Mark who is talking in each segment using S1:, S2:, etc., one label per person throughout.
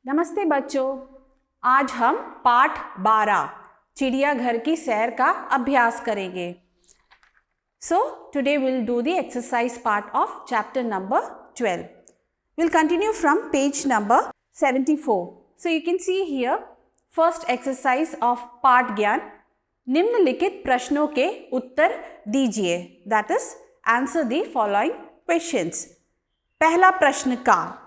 S1: नमस्ते बच्चों, आज हम पाठ 12 चिड़ियाघर की सैर का अभ्यास करेंगे। So today we'll do the exercise part of chapter number 12. We'll continue from page number 74. So you can see here first exercise of पाठ ज्ञान। निम्नलिखित प्रश्नों के उत्तर दीजिए, that is answer the following questions. पहला प्रश्न का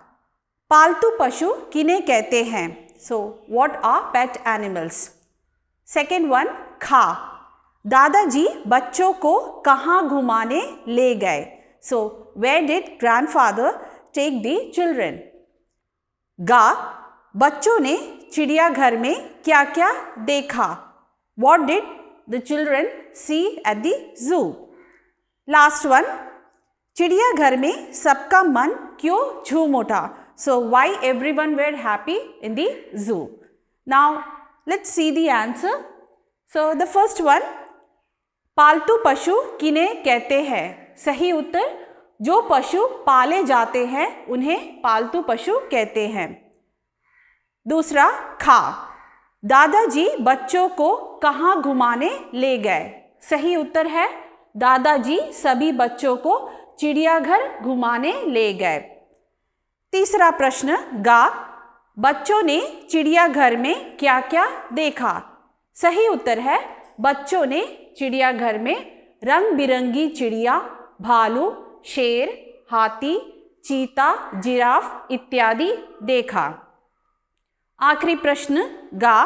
S1: पालतू पशु किन्हें कहते हैं? So what are pet animals? Second one, खा, दादाजी बच्चों को कहाँ घुमाने ले गए? So where did grandfather take the children? गा, बच्चों ने चिड़ियाघर में क्या क्या देखा? What did the children see at the zoo? Last one, चिड़ियाघर में सबका मन क्यों झूम उठा? So why everyone were happy in the zoo? Now let's see the answer. So the first one, पालतू पशु किन्हें कहते हैं? सही उत्तर, जो पशु पाले जाते हैं उन्हें पालतू पशु कहते हैं। दूसरा, खा, दादाजी बच्चों को कहाँ घुमाने ले गए? सही उत्तर है, दादाजी सभी बच्चों को चिड़ियाघर घुमाने ले गए। तीसरा प्रश्न, गा, बच्चों ने चिड़ियाघर में क्या क्या देखा? सही उत्तर है, बच्चों ने चिड़ियाघर में रंग बिरंगी चिड़िया, भालू, शेर, हाथी, चीता, जिराफ इत्यादि देखा। आखिरी प्रश्न, गा,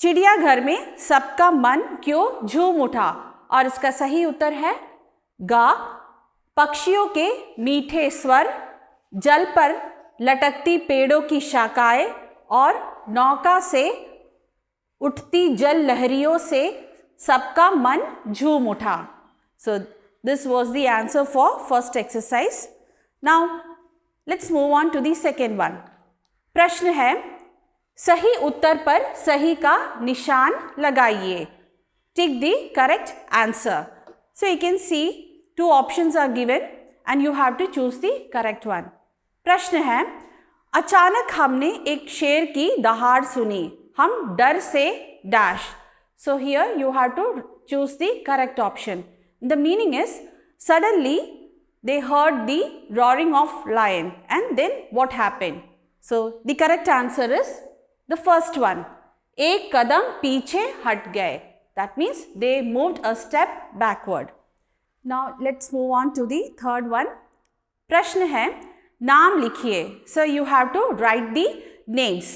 S1: चिड़ियाघर में सबका मन क्यों झूम उठा? और इसका सही उत्तर है, गा, पक्षियों के मीठे स्वर, जल पर लटकती पेड़ों की शाखाएं और नौका से उठती जल लहरियों से सबका मन झूम उठा। So this was the answer for first exercise. Now let's move on to the second one. प्रश्न है, सही उत्तर पर सही का निशान लगाइए। Tick the correct answer. So you can see two options are given and you have to choose the correct one. प्रश्न है, अचानक हमने एक शेर की दहाड़ सुनी, हम डर से dash. So here you have to choose the correct option. The meaning is suddenly they heard the roaring of lion and then what happened? So the correct answer is the first one. एक कदम पीछे हट गए, that means they moved a step backward. Now let's move on to the third one. प्रश्न है, नाम लिखिए। So you have to write the names.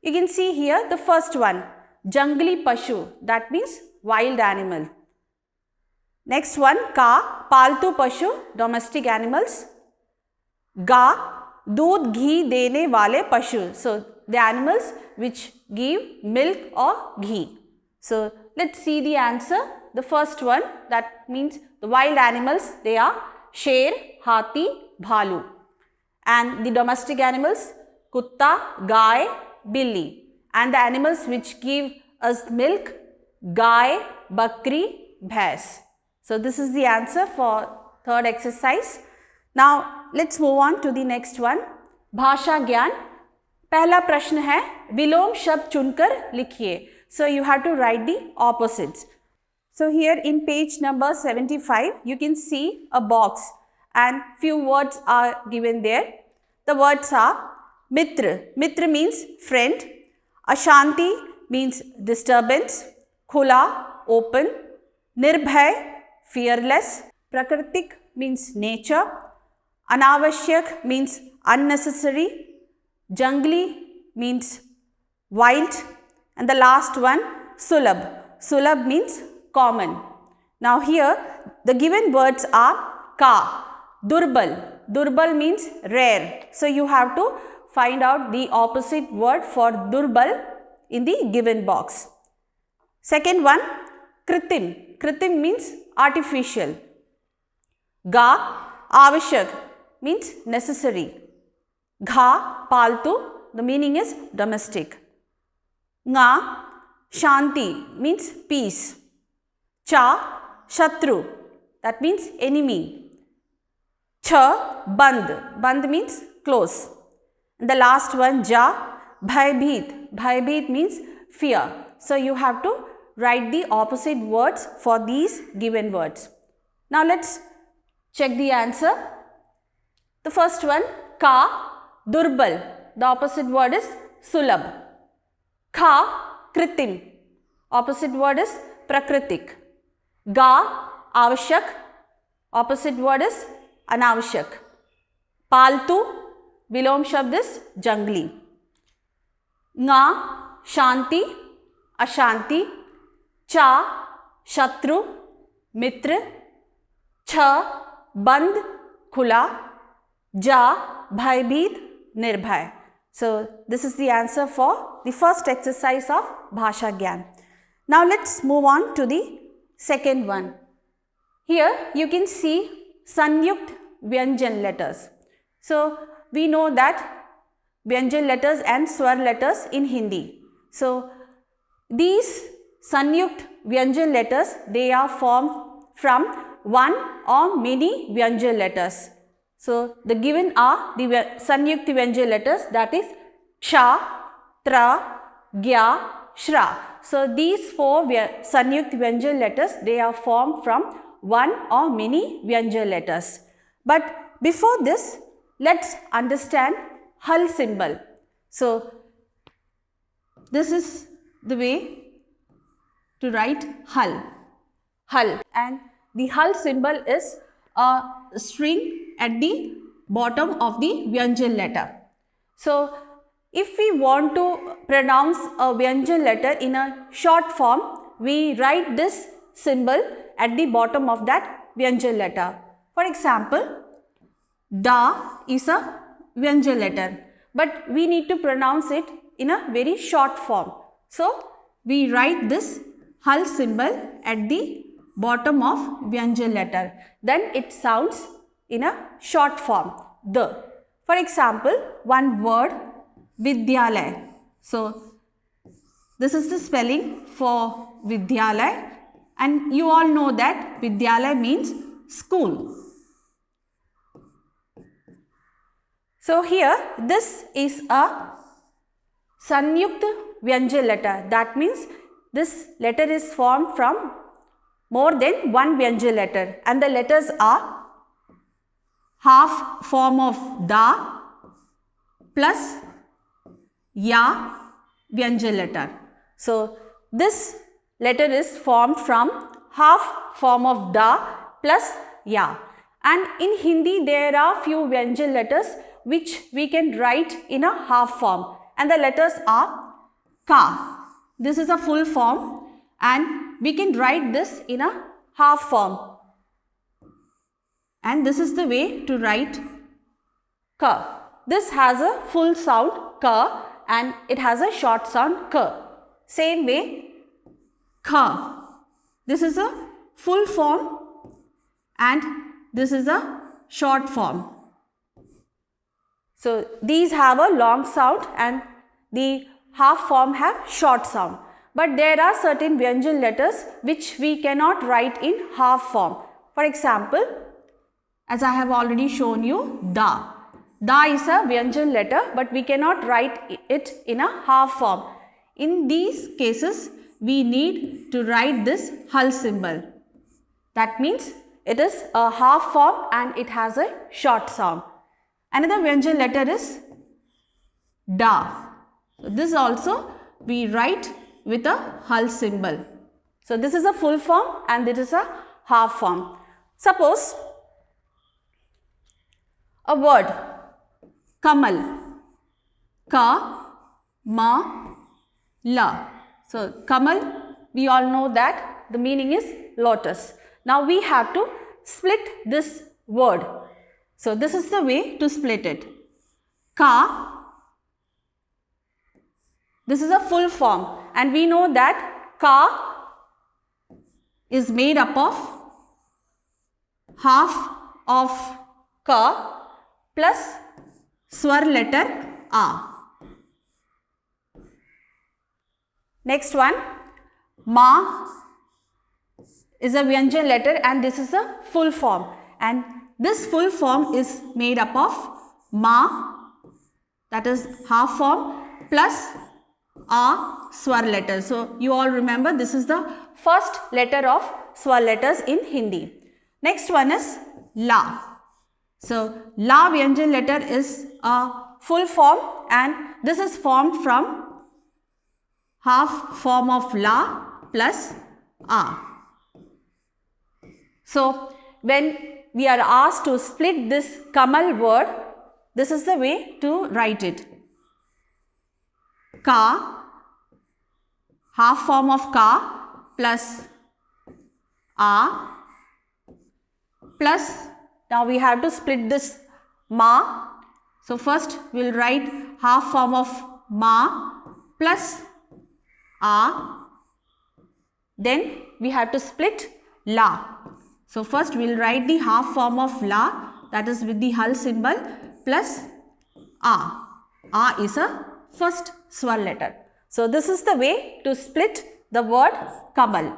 S1: You can see here the first one, जंगली पशु, that means wild animal. Next one, का, पालतू पशु, domestic animals. गा, दूध घी देने वाले पशु, so the animals which give milk or ghee. So let's see the answer. The first one, that means the wild animals, they are शेर, हाथी, भालू. And the domestic animals, kutta, गाय, बिल्ली. And the animals which give us milk, गाय, बकरी, भैंस. So this is the answer for third exercise. Now let's move on to the next one. भाषा ज्ञान। पहला प्रश्न है, विलोम शब्द चुनकर लिखिए। So you have to write the opposites. So here in page number 75, you can see a box and few words are given there. The words are mitra. Mitra means friend. Ashanti means disturbance. Khula, open. Nirbhay, fearless. Prakritik means nature. Anavashyak means unnecessary. Jangli means wild. And the last one, sulabh. Sulabh means common. Now here the given words are ka, durbal. Durbal means rare. So you have to find out the opposite word for durbal in the given box. Second one, kritim. Kritim means artificial. Ga, avashyak means necessary. Gha, paltu, the meaning is domestic. Nga, shanti means peace. Cha, shatru, that means enemy. Cha, band. Band means close. And the last one, ja, Bhaibheet. Bhaibheet means fear. So you have to write the opposite words for these given words. Now let's check the answer. The first one, Ka, Durbal. The opposite word is Sulabh. Kha, Kritim. Opposite word is Prakritik. Ga, Avashyak. Opposite word is Anavashyak. Paltu, Vilom Shabd is Jangli. Nga, Shanti, Ashanti. Cha, Shatru, Mitra. Cha, Band, Khula. Ja, Bhaibheet, Nirbhay. So this is the answer for the first exercise of Bhasha Gyan. Now let's move on to the second one. Here you can see Sanyukt Vyanjan letters. So we know that Vyanjan letters and Swar letters in Hindi. So these Sanyukt Vyanjan letters, they are formed from one or many Vyanjan letters. So the given are the Sanyukt Vyanjan letters, that is Ksha, Tra, Gya, Shra. So these four Sanyukt Vyanjan letters, they are formed from one or many Vyanjan letters. But before this, let's understand Hal symbol. So this is the way to write Hal. Hal. And the Hal symbol is a string at the bottom of the Vyanjan letter. So if we want to pronounce a Vyanjan letter in a short form, we write this symbol at the bottom of that Vyanjan letter. For example, Da is a Vyanjan letter, but we need to pronounce it in a very short form. So we write this Hal symbol at the bottom of Vyanjan letter. Then it sounds in a short form, the. For example, one word, Vidyalaya. So this is the spelling for Vidyalaya, and you all know that Vidyalaya means school. So here this is a Sanyukt Vyanjan letter. That means this letter is formed from more than one Vyanjan letter, and the letters are half form of Da plus Ya Vyanjan letter. So this letter is formed from half form of Da plus Ya. And in Hindi there are few Vyanjan letters which we can write in a half form, and the letters are Ka. This is a full form, and we can write this in a half form. And this is the way to write Ka. This has a full sound Ka, and it has a short sound Ka. Same way, Kha. This is a full form and this is a short form. So these have a long sound and the half form have short sound. But there are certain Vyanjan letters which we cannot write in half form. For example, as I have already shown you, Da. Da is a Vyanjan letter, but we cannot write it in a half form. In these cases, we need to write this Hal symbol. That means it is a half form and it has a short sound. Another Vyanjan letter is Da. So this also we write with a Hal symbol. So this is a full form and this is a half form. Suppose a word Kamal, Ka, Ma, La. So Kamal, we all know that the meaning is lotus. Now we have to split this word. So this is the way to split it. Ka, this is a full form and we know that Ka is made up of half of Ka plus swar letter A. Next one, Ma is a Vyanjan letter and this is a full form, and this full form is made up of Ma, that is half form, plus a swar letter. So you all remember this is the first letter of swar letters in Hindi. Next one is la. So la Vyanjan letter is a full form and this is formed from half form of la plus a. So when we are asked to split this Kamal word, this is the way to write it. Ka, half form of ka plus a plus, now we have to split this ma. So first we will write half form of ma plus a, then we have to split la. So first we will write the half form of la, that is with the hal symbol, plus a. A is a first swar letter. So this is the way to split the word Kamal.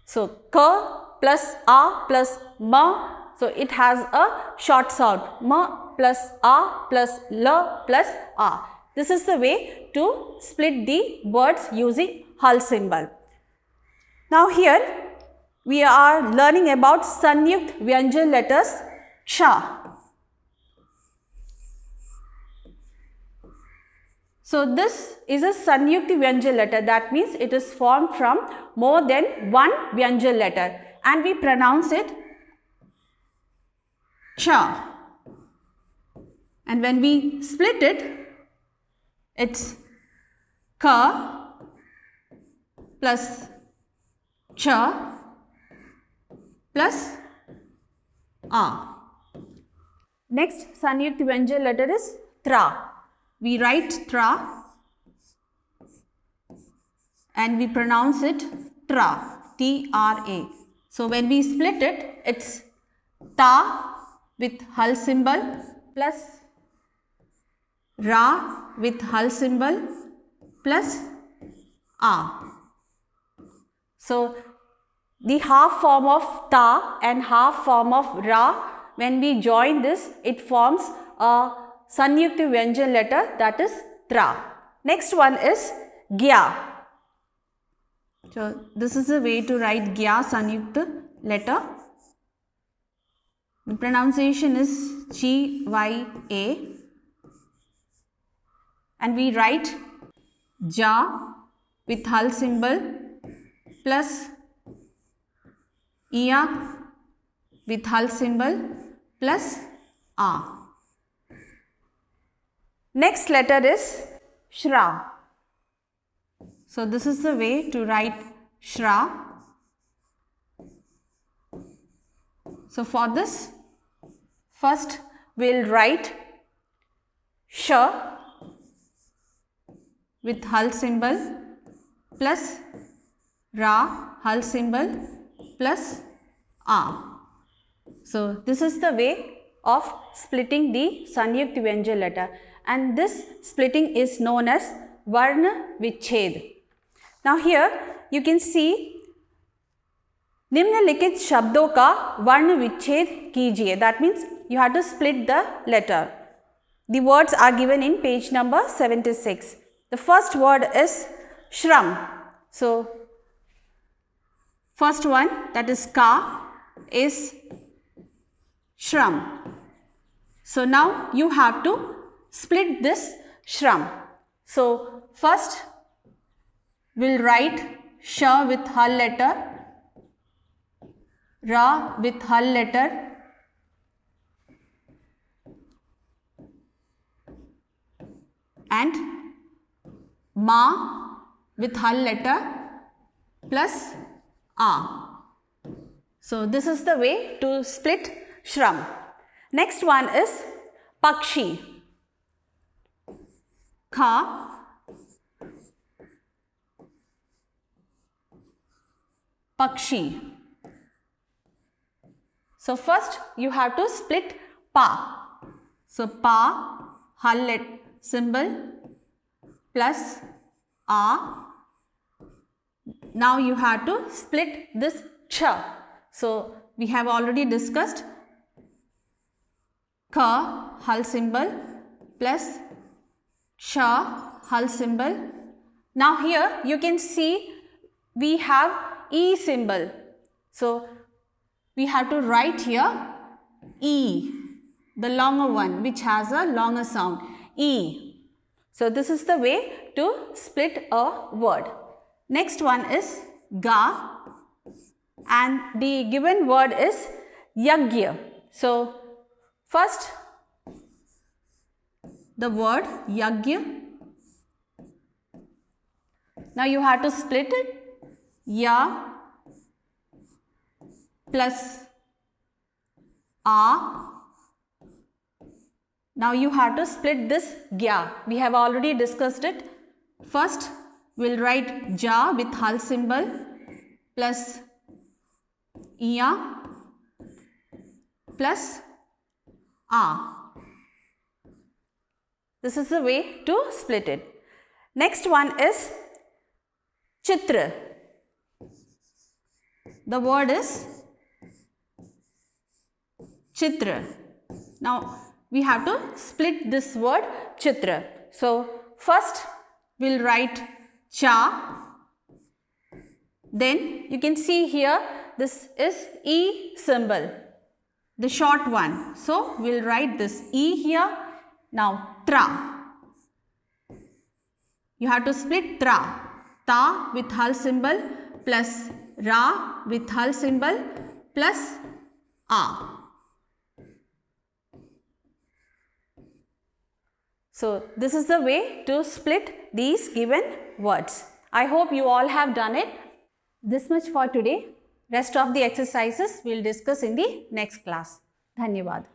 S1: So ka plus a plus ma, so it has a short sound, ma plus a plus la plus a. This is the way to split the words using hal symbol. Now here we are learning about Sanyukt Vyanjan letters cha. So this is a Sanyukt Vyanjan letter, that means it is formed from more than one Vyanjan letter and we pronounce it cha. And when we split it, it's ka plus cha plus a. Next Sanyukt Vyanjan letter is tra. We write tra and we pronounce it tra, T-R-A. So when we split it, it's ta with hal symbol plus ra with hal symbol plus a. So the half form of ta and half form of ra, when we join this, it forms a Sanyukt Vyanjan letter, that is tra. Next one is gya. So this is a way to write gya Sanyukt letter. The pronunciation is G-Y-A and we write ja with hal symbol plus iya with hal symbol plus a. Next letter is shra. So this is the way to write shra. So for this, first we will write sh with hal symbol plus ra hal symbol plus a. So this is the way of splitting the Sanyukt Vyanjan letter, and this splitting is known as Varna Vichhed. Now here you can see निम्नलिखित शब्दों का वर्ण विच्छेद कीजिए. That means you have to split the letter. The words are given in page number 76. The first word is shram. So first one, that is ka, is shram. So now you have to split this shram. So first we'll write sh with hal letter, ra with hal letter, and ma with hal letter plus a. So this is the way to split shram. Next one is pakshi. Kha, pakshi. So first you have to split pa. So pa, hal symbol plus a. Now you have to split this ch. So we have already discussed ka hal symbol plus sha hal symbol. Now here you can see we have E symbol. So we have to write here E, the longer one which has a longer sound, E. So this is the way to split a word. Next one is ga, and the given word is yagya. So first the word yagya. Now you have to split it. Ya plus a. Now you have to split this gya. We have already discussed it. First we'll write ja with hal symbol plus ya plus a. This is the way to split it. Next one is chitra. The word is chitra. Now we have to split this word chitra. So first we'll write cha. Then you can see here this is E symbol, the short one. So we'll write this E here. Now tra. You have to split tra. Ta with hal symbol plus ra with hal symbol plus a. So this is the way to split these given words. I hope you all have done it. This much for today. Rest of the exercises we will discuss in the next class. Dhanyavad.